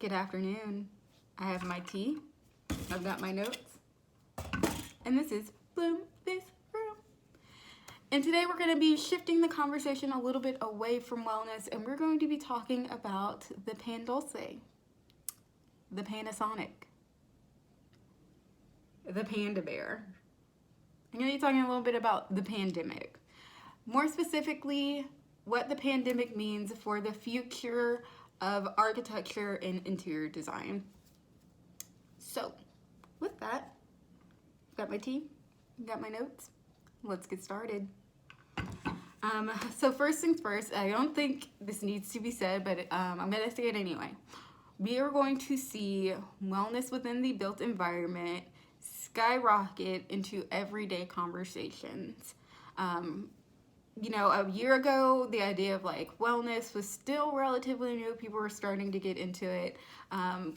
Good afternoon. I have my tea. I've got my notes. And this is Bloom This Room. And today we're going to be shifting the conversation a little bit away from wellness, and we're going to be talking about the Pan Dulce, the Panasonic, the Panda Bear. I'm going to be talking a little bit about the pandemic. More specifically, what the pandemic means for the future of architecture and interior design. So, with that, got my tea, got my notes. Let's get started. So first things first, I don't think this needs to be said, but I'm going to say it anyway. We are going to see wellness within the built environment skyrocket into everyday conversations. A year ago, the idea of like wellness was still relatively new. People were starting to get into it.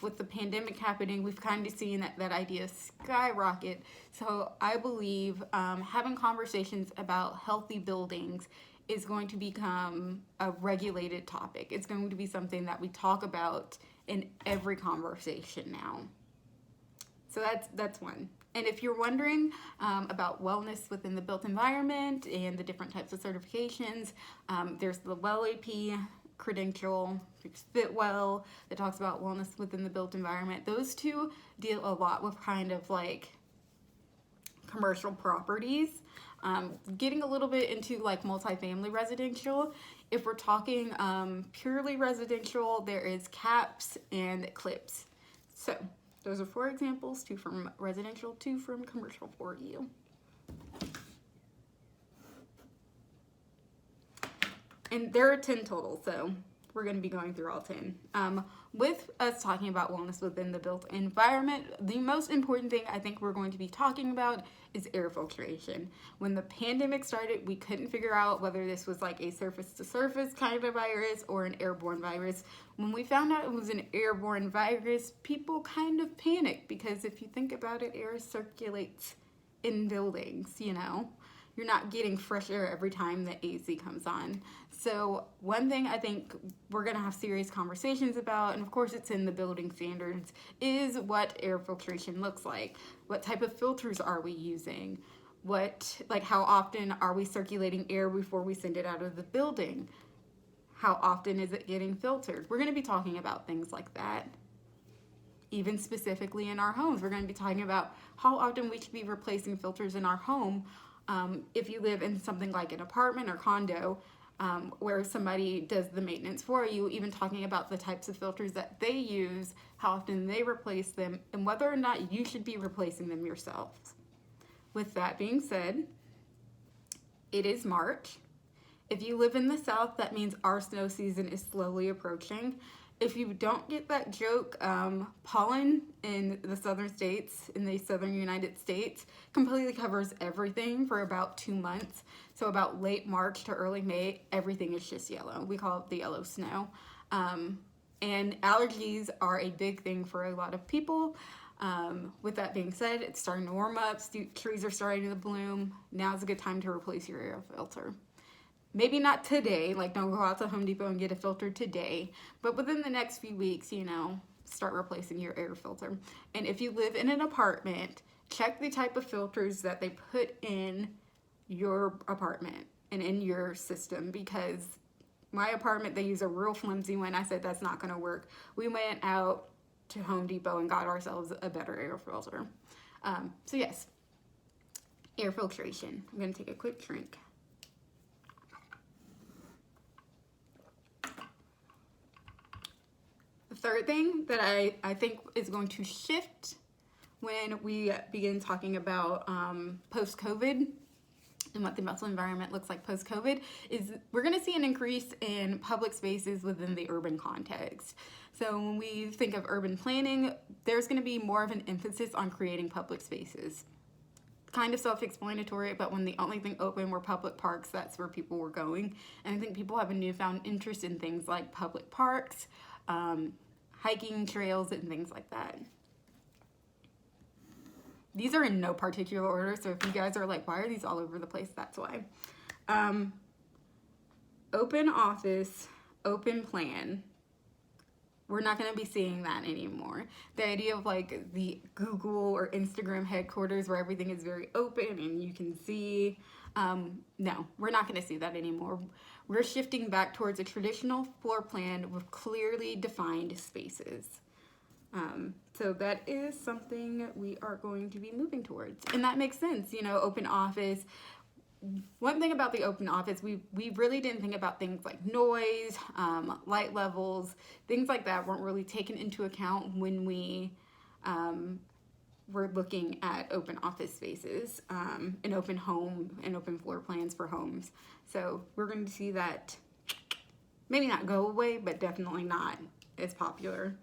With the pandemic happening, we've kind of seen that idea skyrocket. So I believe having conversations about healthy buildings is going to become a regulated topic. It's going to be something that we talk about in every conversation now. So that's one. And if you're wondering about wellness within the built environment and the different types of certifications, there's the WELL AP credential, Fitwell, that talks about wellness within the built environment. Those two deal a lot with kind of like commercial properties. Getting a little bit into like multifamily residential. If we're talking purely residential, there is CAPS and CLIPS. So those are 4 examples, 2 from residential, 2 from commercial for you. And there are 10 total, so we're going to be going through all 10. With us talking about wellness within the built environment, the most important thing I think we're going to be talking about is air filtration. When the pandemic started, we couldn't figure out whether this was like a surface-to-surface kind of virus or an airborne virus. When we found out it was an airborne virus, people kind of panicked because if you think about it, air circulates in buildings, You're not getting fresh air every time the AC comes on. So one thing I think we're going to have serious conversations about, and of course it's in the building standards, is what air filtration looks like. What type of filters are we using? How often are we circulating air before we send it out of the building? How often is it getting filtered? We're going to be talking about things like that. Even specifically in our homes, we're going to be talking about how often we should be replacing filters in our home. If you live in something like an apartment or condo where somebody does the maintenance for you, even talking about the types of filters that they use, how often they replace them, and whether or not you should be replacing them yourselves. With that being said, it is March. If you live in the South, that means our snow season is slowly approaching. If you don't get that joke, pollen in the southern states, in the southern United States, completely covers everything for about 2 months. So about late March to early May, everything is just yellow. We call it the yellow snow. And allergies are a big thing for a lot of people. With that being said, it's starting to warm up, trees are starting to bloom. Now's a good time to replace your air filter. Maybe not today, don't go out to Home Depot and get a filter today, but within the next few weeks, start replacing your air filter. And if you live in an apartment, check the type of filters that they put in your apartment and in your system, because my apartment, they use a real flimsy one. I said, that's not gonna work. We went out to Home Depot and got ourselves a better air filter. So yes, air filtration. I'm gonna take a quick drink. Third thing that I think is going to shift when we begin talking about post-COVID and what the built environment looks like post-COVID is we're going to see an increase in public spaces within the urban context. So when we think of urban planning, there's going to be more of an emphasis on creating public spaces. Kind of self-explanatory, but when the only thing open were public parks, that's where people were going. And I think people have a newfound interest in things like public parks, hiking trails, and things like that. These are in no particular order, so if you guys are like, why are these all over the place? That's why. Open office, open plan, We're not going to be seeing that anymore. The idea of like the Google or Instagram headquarters where everything is very open and you can see, no, we're not going to see that anymore. We're shifting back towards a traditional floor plan with clearly defined spaces. So that is something we are going to be moving towards. And that makes sense, you know, open office. One thing about the open office, we really didn't think about things like noise, light levels, things like that weren't really taken into account when we were looking at open office spaces, and open home and open floor plans for homes. So we're going to see that maybe not go away, but definitely not as popular.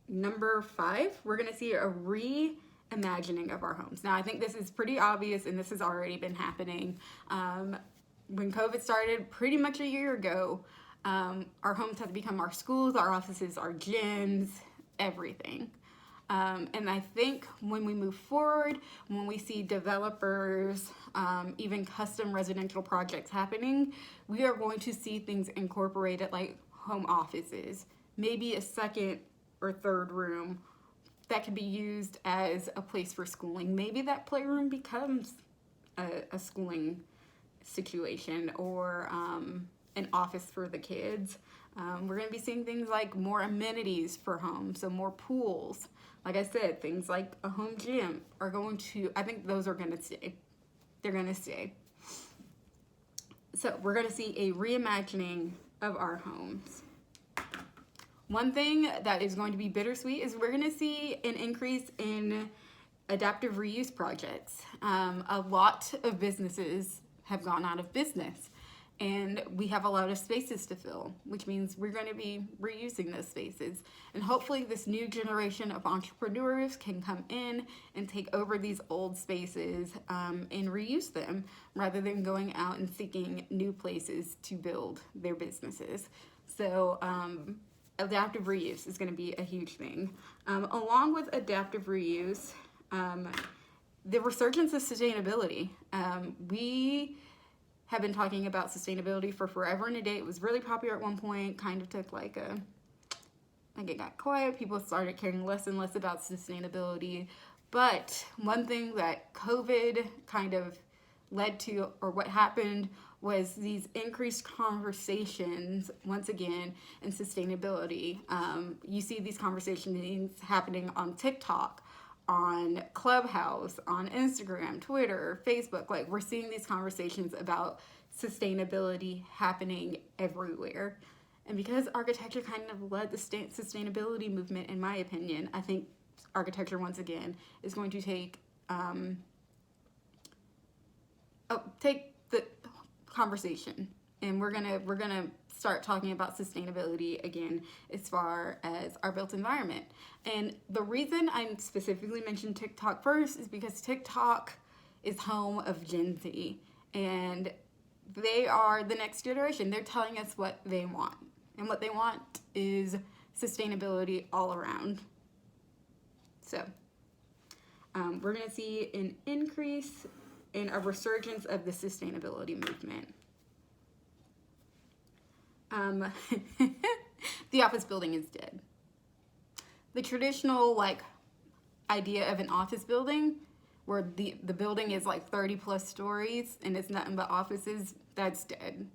Number 5, we're going to see a reimagining of our homes. Now, I think this is pretty obvious, and this has already been happening. When COVID started pretty much a year ago, our homes have become our schools, our offices, our gyms, everything. And I think when we move forward, when we see developers, even custom residential projects happening, we are going to see things incorporated like home offices, maybe a second or third room that could be used as a place for schooling. Maybe that playroom becomes a schooling situation or an office for the kids. We're going to be seeing things like more amenities for homes, so more pools. Like I said, things like a home gym are going to, I think those are going to stay. They're going to stay. So we're going to see a reimagining of our homes. One thing that is going to be bittersweet is we're going to see an increase in adaptive reuse projects. A lot of businesses have gone out of business, and we have a lot of spaces to fill, which means we're going to be reusing those spaces. And hopefully this new generation of entrepreneurs can come in and take over these old spaces and reuse them rather than going out and seeking new places to build their businesses. So adaptive reuse is going to be a huge thing. Along with adaptive reuse, the resurgence of sustainability. We have been talking about sustainability for forever and a day. It was really popular at one point, kind of took like it got quiet. People started caring less and less about sustainability. But one thing that COVID kind of led to, or what happened, was these increased conversations, once again, in sustainability. You see these conversations happening on TikTok, on Clubhouse, on Instagram, Twitter, Facebook. Like, we're seeing these conversations about sustainability happening everywhere. And because architecture kind of led the sustainability movement, in my opinion, I think architecture, once again, is going to take the conversation, and we're gonna start talking about sustainability again as far as our built environment. And the reason I specifically mentioned TikTok first is because TikTok is home of Gen Z, and they are the next generation. They're telling us what they want, and what they want is sustainability all around. So we're gonna see an increase in a resurgence of the sustainability movement. The office building is dead. The traditional idea of an office building where the building is like 30 plus stories and it's nothing but offices, that's dead.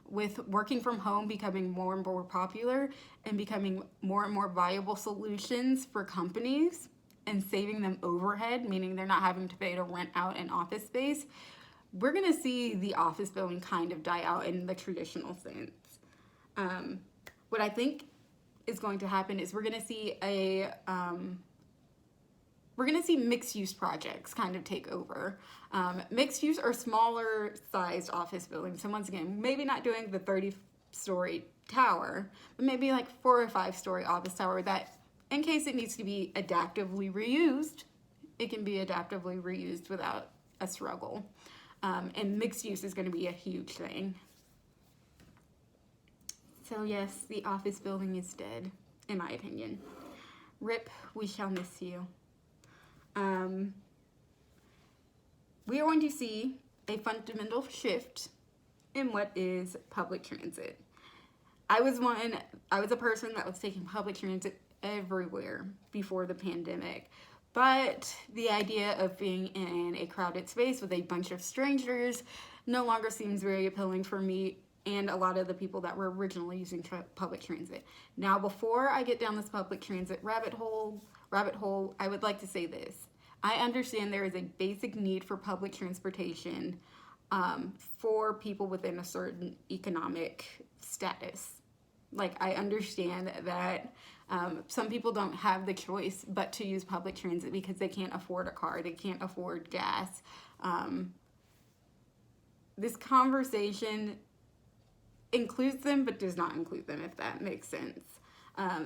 With working from home becoming more and more popular and becoming more and more viable solutions for companies and saving them overhead, meaning they're not having to pay to rent out an office space, we're gonna see the office building kind of die out in the traditional sense. What I think is going to happen is we're gonna see mixed use projects kind of take over. Mixed use are smaller sized office buildings. So once again, maybe not doing the 30-story tower, but maybe like 4 or 5-story office tower that, in case it needs to be adaptively reused, it can be adaptively reused without a struggle. And mixed use is going to be a huge thing. So yes, the office building is dead, in my opinion. RIP, we shall miss you. We are going to see a fundamental shift in what is public transit. I was a person that was taking public transit everywhere before the pandemic. But the idea of being in a crowded space with a bunch of strangers no longer seems very appealing for me and a lot of the people that were originally using public transit. Now, before I get down this public transit rabbit hole, I would like to say this. I understand there is a basic need for public transportation for people within a certain economic status. Like, I understand that some people don't have the choice but to use public transit because they can't afford a car, they can't afford gas. This conversation includes them but does not include them, if that makes sense.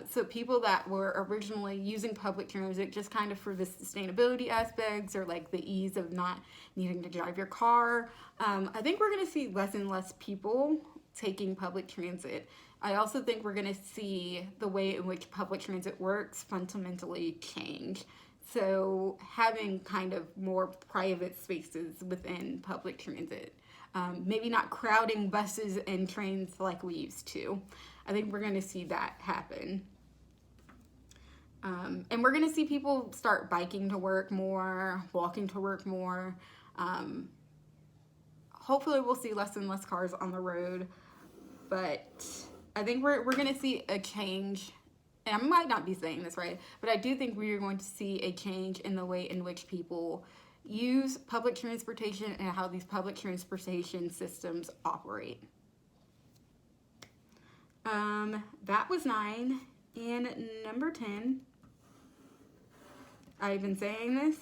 So people that were originally using public transit just kind of for the sustainability aspects or like the ease of not needing to drive your car, I think we're going to see less and less people taking public transit. I also think we're going to see the way in which public transit works fundamentally change. So having kind of more private spaces within public transit. Maybe not crowding buses and trains like we used to. I think we're going to see that happen. And we're going to see people start biking to work more, walking to work more. Hopefully we'll see less and less cars on the road. But I think we're going to see a change. And I might not be saying this right, but I do think we are going to see a change in the way in which people use public transportation and how these public transportation systems operate. That was 9. And number 10, I've been saying this.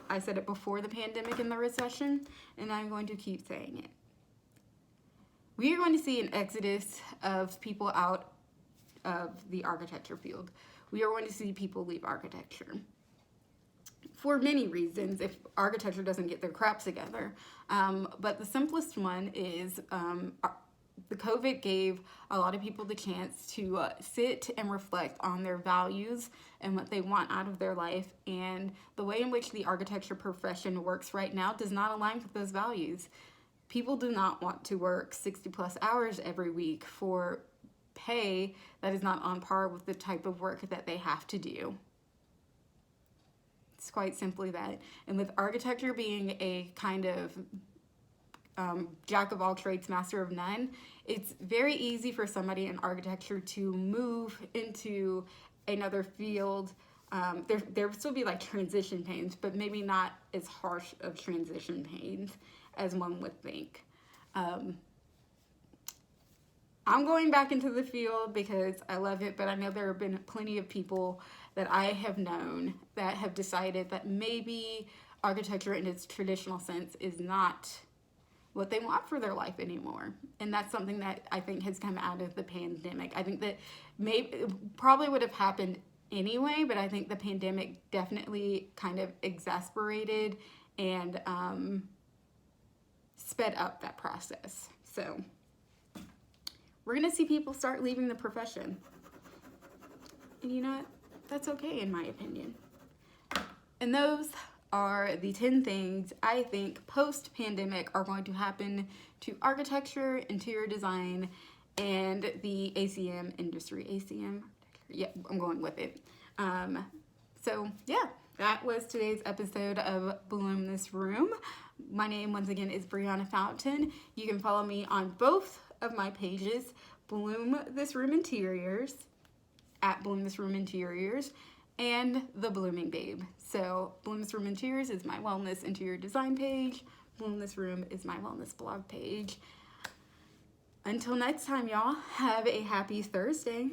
I said it before the pandemic and the recession, and I'm going to keep saying it. We are going to see an exodus of people out of the architecture field. We are going to see people leave architecture for many reasons if architecture doesn't get their crap together. But the simplest one is the COVID gave a lot of people the chance to sit and reflect on their values and what they want out of their life. And the way in which the architecture profession works right now does not align with those values. People do not want to work 60 plus hours every week for pay that is not on par with the type of work that they have to do. It's quite simply that. And with architecture being a kind of jack of all trades, master of none, it's very easy for somebody in architecture to move into another field. There will still be like transition pains, but maybe not as harsh of transition pains as one would think. I'm going back into the field because I love it, but I know there have been plenty of people that I have known that have decided that maybe architecture in its traditional sense is not what they want for their life anymore. And that's something that I think has come out of the pandemic. I think that it probably would have happened anyway, but I think the pandemic definitely kind of exasperated and sped up that process. So we're going to see people start leaving the profession. And you know what? That's okay in my opinion. And those are the 10 things I think post-pandemic are going to happen to architecture, interior design, and the ACM industry. ACM? Yeah, I'm going with it. So yeah, that was today's episode of Bloom This Room. My name once again is Brianna Fountain. You can follow me on both of my pages, Bloom This Room Interiors, at Bloom This Room Interiors, and The Blooming Babe. So Bloom This Room Interiors is my wellness interior design page. Bloom This Room is my wellness blog page. Until next time, y'all, have a happy Thursday.